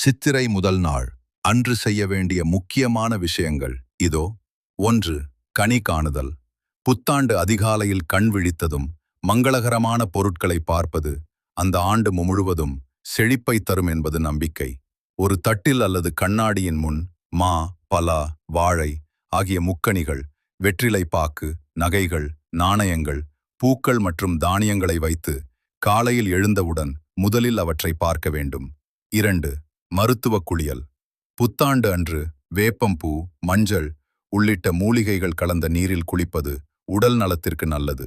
சித்திரை முதல் நாள் அன்று செய்ய வேண்டிய முக்கியமான விஷயங்கள் இதோ. 1. கனி காணுதல். புத்தாண்டு அதிகாலையில் கண் விழித்ததும் மங்களகரமான பொருட்களை பார்ப்பது அந்த ஆண்டு முழுவதும் செழிப்பை தரும் என்பது நம்பிக்கை. ஒரு தட்டில் அல்லது கண்ணாடியின் முன் மா, பலா, வாழை ஆகிய முக்கணிகள், வெற்றிலை பாக்கு, நகைகள், நாணயங்கள், பூக்கள் மற்றும் தானியங்களை வைத்து காலையில் எழுந்தவுடன் முதலில் அவற்றை பார்க்க வேண்டும். 2. மருத்துவ குளியல். புத்தாண்டு அன்று வேப்பம்பூ, மஞ்சள் உள்ளிட்ட மூலிகைகள் கலந்த நீரில் குளிப்பது உடல் நலத்திற்கு நல்லது.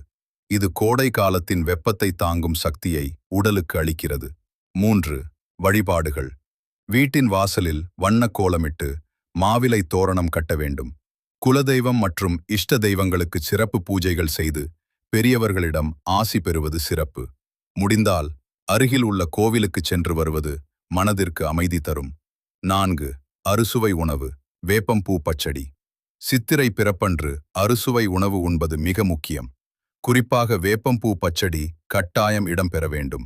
இது கோடை காலத்தின் வெப்பத்தை தாங்கும் சக்தியை உடலுக்கு அளிக்கிறது. 3. வழிபாடுகள். வீட்டின் வாசலில் வண்ண கோலமிட்டு மாவிலை தோரணம் கட்ட வேண்டும். குலதெய்வம் மற்றும் இஷ்ட தெய்வங்களுக்கு சிறப்பு பூஜைகள் செய்து பெரியவர்களிடம் ஆசி பெறுவது சிறப்பு. முடிந்தால் அருகில் உள்ள கோவிலுக்கு சென்று வருவது மனதிற்கு அமைதி தரும். 4. அறுசுவை உணவு. வேப்பம்பூ பச்சடி. சித்திரை பிறப்பன்று அறுசுவை உணவு உண்பது மிக முக்கியம். குறிப்பாக வேப்பம்பூ பச்சடி கட்டாயம் இடம்பெற வேண்டும்.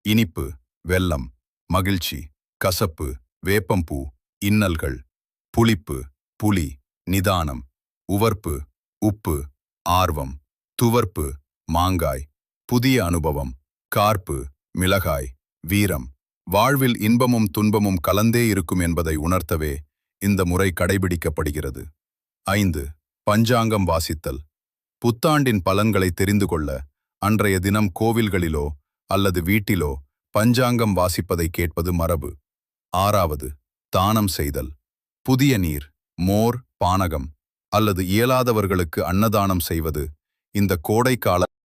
இனிப்பு, வெல்லம், மகிழ்ச்சி, கசப்பு, வேப்பம்பூ, இன்னல்கள். புளிப்பு, புலி, நிதானம். உவர்ப்பு, உப்பு, ஆர்வம். துவர்ப்பு, மாங்காய், புதிய அனுபவம். கார்ப்பு, மிளகாய், வீரம். வாழ்வில் இன்பமும் துன்பமும் கலந்தே இருக்கும் என்பதை உணர்த்தவே இந்த முறை கடைபிடிக்கப்படுகிறது. 5. பஞ்சாங்கம் வாசித்தல். புத்தாண்டின் பலன்களை தெரிந்து கொள்ள அன்றைய தினம் கோவில்களிலோ அல்லது வீட்டிலோ பஞ்சாங்கம் வாசிப்பதை கேட்பது மரபு. 6. தானம் செய்தல். புதிய நீர், மோர், பானகம் அல்லது இயலாதவர்களுக்கு அன்னதானம் செய்வது இந்த கோடைக்கால